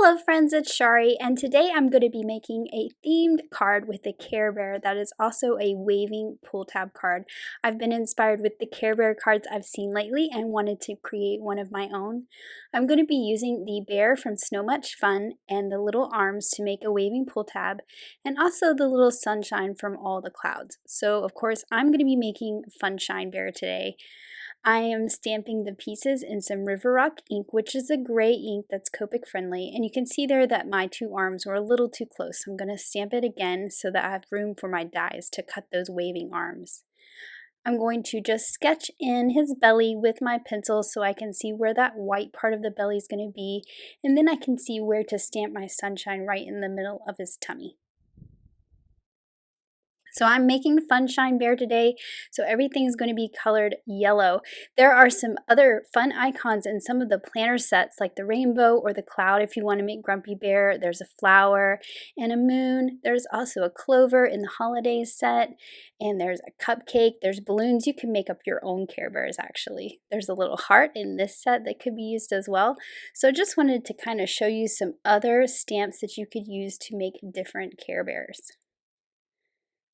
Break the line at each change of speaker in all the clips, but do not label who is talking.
Hello friends, it's Shari, and today I'm going to be making a themed card with the Care Bear that is also a waving pull tab card. I've been inspired with the Care Bear cards I've seen lately and wanted to create one of my own. I'm going to be using the bear from So Much Fun and the little arms to make a waving pull tab, and also the little sunshine from all the clouds. So of course I'm going to be making Funshine Bear today. I am stamping the pieces in some River Rock ink, which is a gray ink that's Copic friendly, and you can see there that my two arms were a little too close. I'm going to stamp it again so that I have room for my dies to cut those waving arms. I'm going to just sketch in his belly with my pencil so I can see where that white part of the belly is going to be, and then I can see where to stamp my sunshine right in the middle of his tummy. So I'm making Funshine Bear today, so everything is going to be colored yellow. There are some other fun icons in some of the planner sets, like the rainbow or the cloud if you want to make Grumpy Bear. There's a flower and a moon. There's also a clover in the holidays set, and there's a cupcake. There's balloons. You can make up your own Care Bears, actually. There's a little heart in this set that could be used as well. So just wanted to kind of show you some other stamps that you could use to make different Care Bears.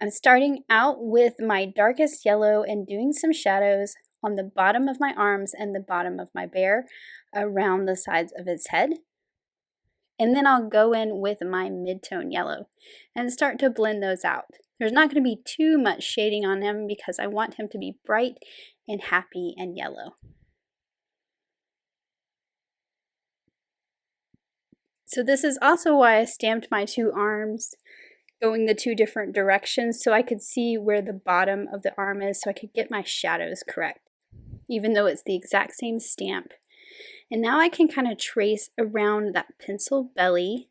I'm starting out with my darkest yellow and doing some shadows on the bottom of my arms and the bottom of my bear around the sides of its head. And then I'll go in with my mid-tone yellow and start to blend those out. There's not going to be too much shading on him because I want him to be bright and happy and yellow. So this is also why I stamped my two arms going the two different directions so I could see where the bottom of the arm is so I could get my shadows correct, even though it's the exact same stamp. And now I can kind of trace around that pencil belly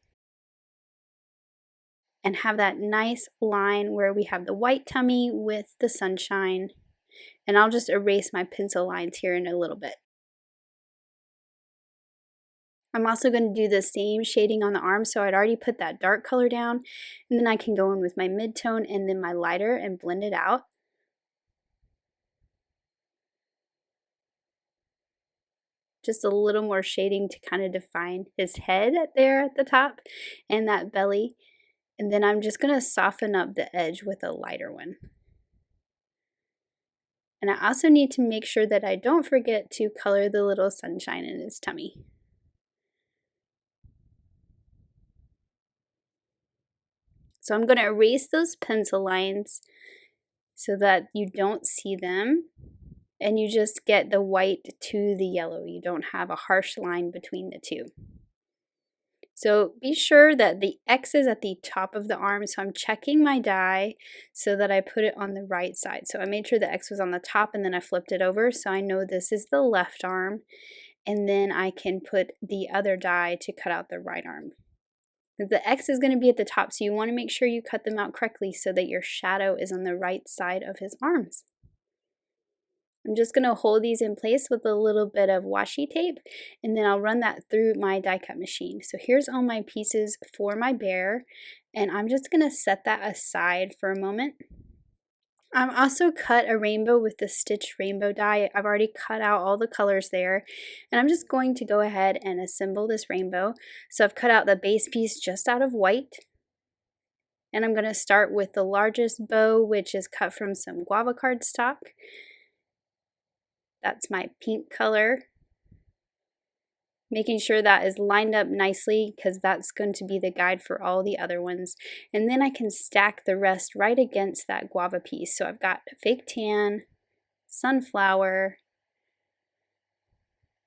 and have that nice line where we have the white tummy with the sunshine. And I'll just erase my pencil lines here in a little bit. I'm also going to do the same shading on the arm, so I'd already put that dark color down, and then I can go in with my mid-tone and then my lighter and blend it out. Just a little more shading to kind of define his head there at the top and that belly. And then I'm just going to soften up the edge with a lighter one. And I also need to make sure that I don't forget to color the little sunshine in his tummy. So I'm going to erase those pencil lines so that you don't see them and you just get the white to the yellow. You don't have a harsh line between the two. So be sure that the X is at the top of the arm, so I'm checking my die so that I put it on the right side. So I made sure the X was on the top and then I flipped it over so I know this is the left arm, and then I can put the other die to cut out the right arm. The X is going to be at the top, so you want to make sure you cut them out correctly so that your shadow is on the right side of his arms. I'm just going to hold these in place with a little bit of washi tape, and then I'll run that through my die cut machine. So here's all my pieces for my bear, and I'm just going to set that aside for a moment. I've also cut a rainbow with the stitched rainbow die. I've already cut out all the colors there, and I'm just going to go ahead and assemble this rainbow. So I've cut out the base piece just out of white, and I'm going to start with the largest bow, which is cut from some Guava Cardstock. That's my pink color. Making sure that is lined up nicely because that's going to be the guide for all the other ones. And then I can stack the rest right against that guava piece. So I've got fake tan, sunflower,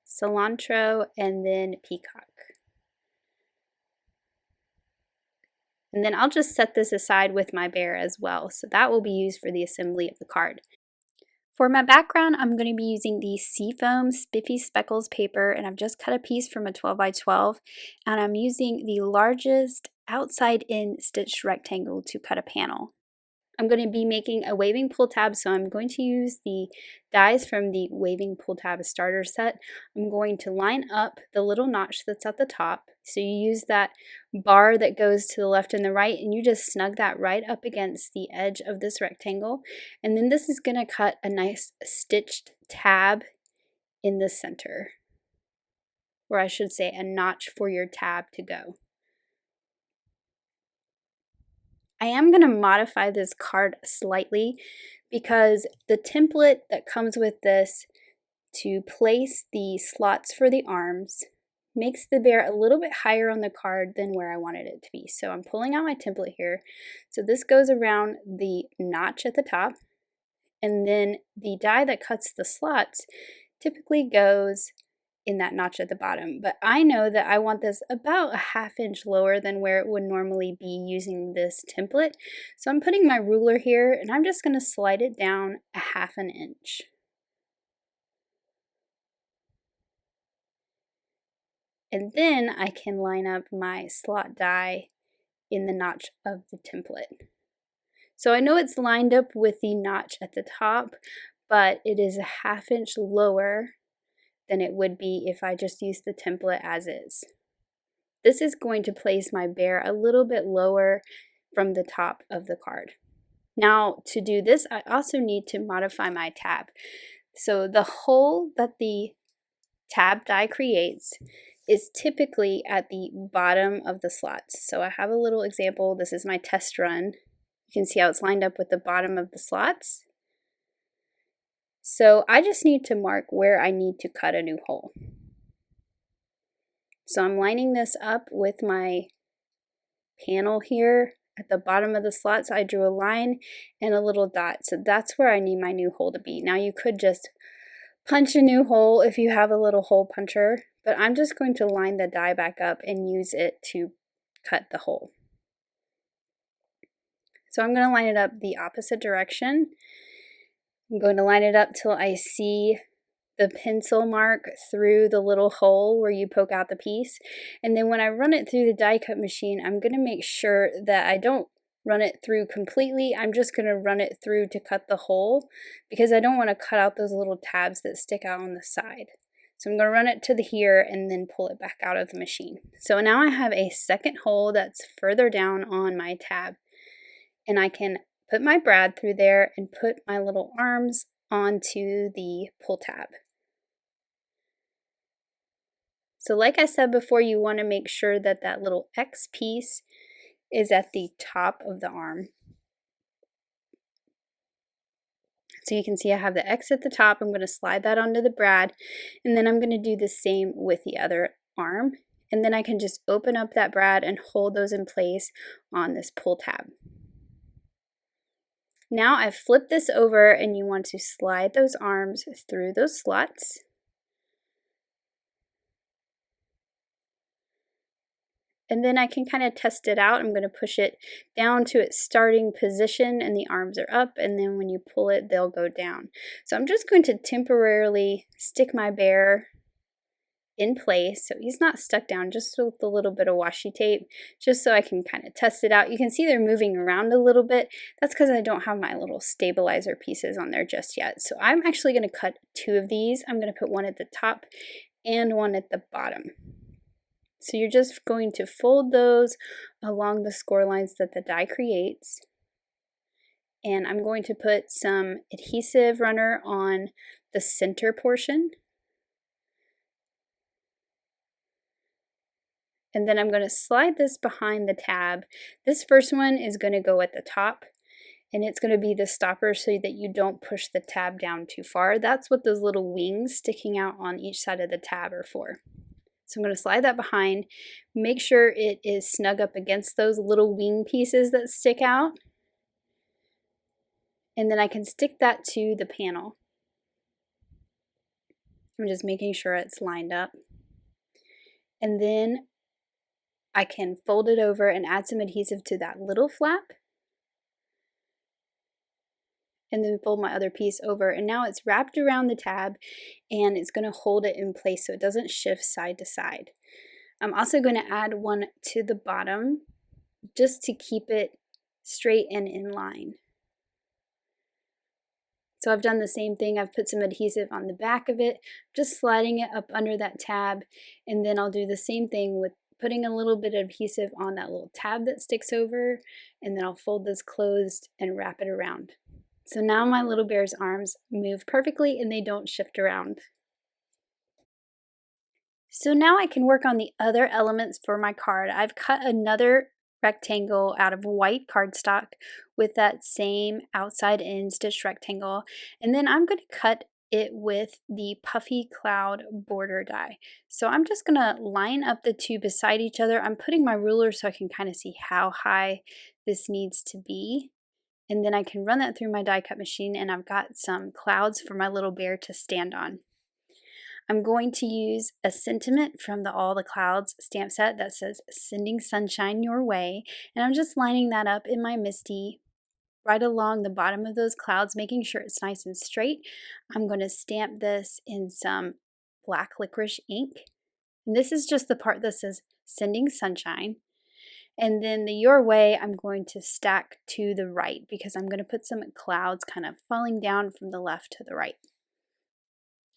cilantro, and then peacock. And then I'll just set this aside with my bear as well. So that will be used for the assembly of the card. For my background, I'm going to be using the seafoam spiffy speckles paper, and I've just cut a piece from a 12 by 12, and I'm using the largest outside-in stitched rectangle to cut a panel. I'm going to be making a waving pull tab, so I'm going to use the dies from the waving pull tab starter set. I'm going to line up the little notch that's at the top. So you use that bar that goes to the left and the right, and you just snug that right up against the edge of this rectangle. And then this is going to cut a nice stitched tab in the center. or I should say a notch for your tab to go. I am going to modify this card slightly because the template that comes with this to place the slots for the arms makes the bear a little bit higher on the card than where I wanted it to be. So I'm pulling out my template here. So this goes around the notch at the top, and then the die that cuts the slots typically goes in that notch at the bottom. But I know that I want this about a ½ inch lower than where it would normally be using this template. So I'm putting my ruler here and I'm just going to slide it down a ½ inch. And then I can line up my slot die in the notch of the template. So I know it's lined up with the notch at the top, but it is a ½ inch lower than it would be if I just used the template as is. This is going to place my bear a little bit lower from the top of the card. Now, to do this, I also need to modify my tab. So the hole that the tab die creates is typically at the bottom of the slots. So I have a little example. This is my test run. You can see how it's lined up with the bottom of the slots. So I just need to mark where I need to cut a new hole. So I'm lining this up with my panel here at the bottom of the slot. So I drew a line and a little dot. So that's where I need my new hole to be. Now you could just punch a new hole if you have a little hole puncher, but I'm just going to line the die back up and use it to cut the hole. So I'm going to line it up the opposite direction. I'm going to line it up till I see the pencil mark through the little hole where you poke out the piece. And then when I run it through the die cut machine, I'm going to make sure that I don't run it through completely. I'm just going to run it through to cut the hole because I don't want to cut out those little tabs that stick out on the side. So I'm going to run it to the here and then pull it back out of the machine. So now I have a second hole that's further down on my tab, and I can put my brad through there and put my little arms onto the pull tab. So like I said before, you want to make sure that that little X piece is at the top of the arm. So you can see I have the X at the top. I'm going to slide that onto the brad, and then I'm going to do the same with the other arm. And then I can just open up that brad and hold those in place on this pull tab. Now I've flipped this over, and you want to slide those arms through those slots. And then I can kind of test it out. I'm going to push it down to its starting position and the arms are up, and then when you pull it, they'll go down. So I'm just going to temporarily stick my bear in place so he's not stuck down, just with a little bit of washi tape, just so I can kind of test it out. You can see they're moving around a little bit. That's because I don't have my little stabilizer pieces on there just yet. So I'm actually going to cut 2 of these. I'm going to put one at the top and one at the bottom. So you're just going to fold those along the score lines that the die creates. And I'm going to put some adhesive runner on the center portion. And then I'm going to slide this behind the tab. This first one is going to go at the top, and it's going to be the stopper so that you don't push the tab down too far. That's what those little wings sticking out on each side of the tab are for. So I'm going to slide that behind, make sure it is snug up against those little wing pieces that stick out. And then I can stick that to the panel. I'm just making sure it's lined up. And then I can fold it over and add some adhesive to that little flap. And then fold my other piece over, and now it's wrapped around the tab and it's going to hold it in place so it doesn't shift side to side. I'm also going to add one to the bottom just to keep it straight and in line. So I've done the same thing. I've put some adhesive on the back of it, just sliding it up under that tab, and then I'll do the same thing with putting a little bit of adhesive on that little tab that sticks over, and then I'll fold this closed and wrap it around. So now my little bear's arms move perfectly and they don't shift around. So now I can work on the other elements for my card. I've cut another rectangle out of white cardstock with that same outside in stitched rectangle, and then I'm going to cut it with the Puffy cloud border die. So I'm just going to line up the two beside each other. I'm putting my ruler so I can kind of see how high this needs to be, and then I can run that through my die cut machine, and I've got some clouds for my little bear to stand on. I'm going to use a sentiment from the All the Clouds stamp set that says "Sending Sunshine Your Way," and I'm just lining that up in my MISTI right along the bottom of those clouds, making sure it's nice and straight. I'm going to stamp this in some black licorice ink, and this is just the part that says "Sending Sunshine." And then the "Your Way" I'm going to stack to the right because I'm going to put some clouds kind of falling down from the left to the right.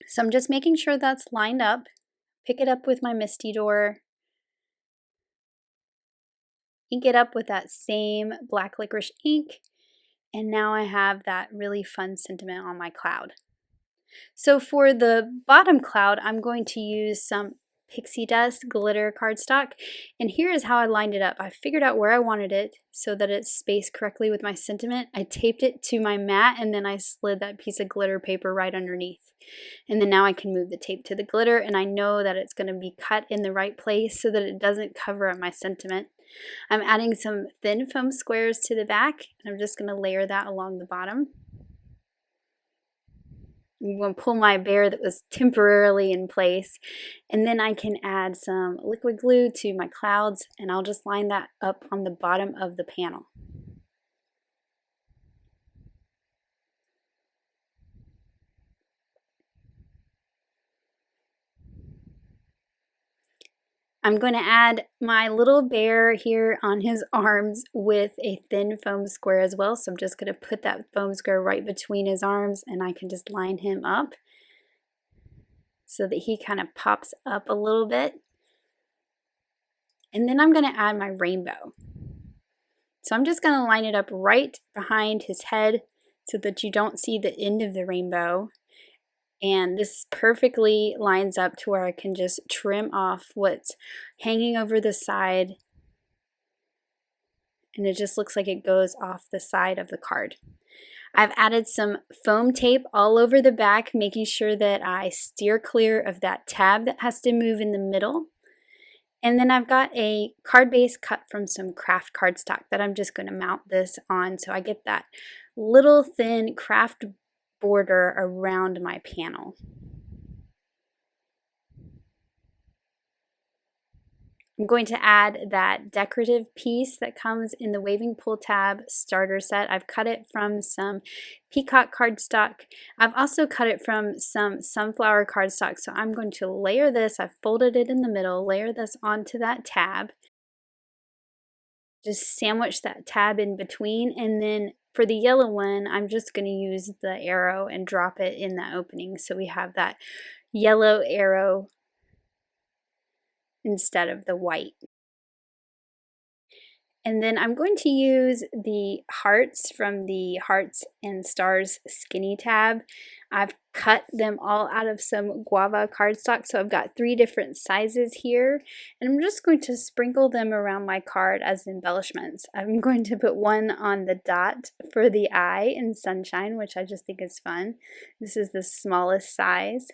So I'm just making sure that's lined up. Pick it up with my MISTI door. Ink it up with that same black licorice ink. And now I have that really fun sentiment on my cloud. So for the bottom cloud, I'm going to use some pixie dust glitter cardstock, and here is how I lined it up. I figured out where I wanted it so that it's spaced correctly with my sentiment. I taped it to my mat, and then I slid that piece of glitter paper right underneath. And then now I can move the tape to the glitter, and I know that it's going to be cut in the right place so that it doesn't cover up my sentiment. I'm adding some thin foam squares to the back, and I'm just going to layer that along the bottom. I'm going to pull my bear that was temporarily in place, and then I can add some liquid glue to my clouds, and I'll just line that up on the bottom of the panel. I'm going to add my little bear here on his arms with a thin foam square as well. So I'm just going to put that foam square right between his arms, and I can just line him up so that he kind of pops up a little bit. And then I'm going to add my rainbow. So I'm just going to line it up right behind his head so that you don't see the end of the rainbow. And this perfectly lines up to where I can just trim off what's hanging over the side, and it just looks like it goes off the side of the card. I've added some foam tape all over the back, making sure that I steer clear of that tab that has to move in the middle. And then I've got a card base cut from some kraft cardstock that I'm just going to mount this on so I get that little thin kraft border around my panel. I'm going to add that decorative piece that comes in the Waving Pull Tab starter set. I've cut it from some peacock cardstock. I've also cut it from some sunflower cardstock. So I'm going to layer this. I've folded it in the middle, layer this onto that tab. Just sandwich that tab in between, and then for the yellow one, I'm just going to use the arrow and drop it in that opening so we have that yellow arrow instead of the white. And then I'm going to use the hearts from the Hearts and Stars Skinny tab. I've cut them all out of some Guava cardstock, so I've got 3 different sizes here, and I'm just going to sprinkle them around my card as embellishments. I'm going to put one on the dot for the eye in Sunshine, which I just think is fun. This is the smallest size.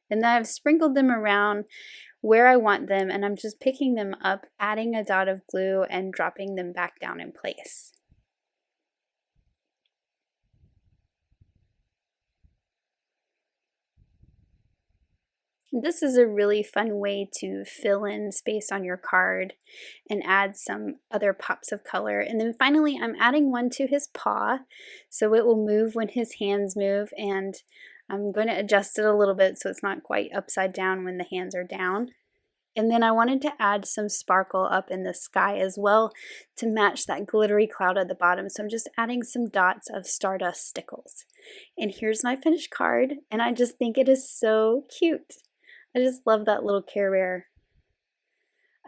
And then I've sprinkled them around where I want them, and I'm just picking them up, adding a dot of glue, and dropping them back down in place. This is a really fun way to fill in space on your card and add some other pops of color. And then finally, I'm adding one to his paw, so it will move when his hands move, and I'm going to adjust it a little bit so it's not quite upside down when the hands are down. And then I wanted to add some sparkle up in the sky as well to match that glittery cloud at the bottom. So I'm just adding some dots of stardust stickles. And here's my finished card, and I just think it is so cute. I just love that little Care Bear.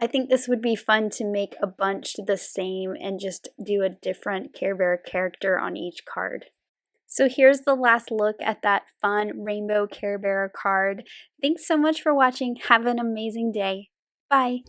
I think this would be fun to make a bunch the same and just do a different Care Bear character on each card. So here's the last look at that fun rainbow Care Bear card. Thanks so much for watching. Have an amazing day. Bye.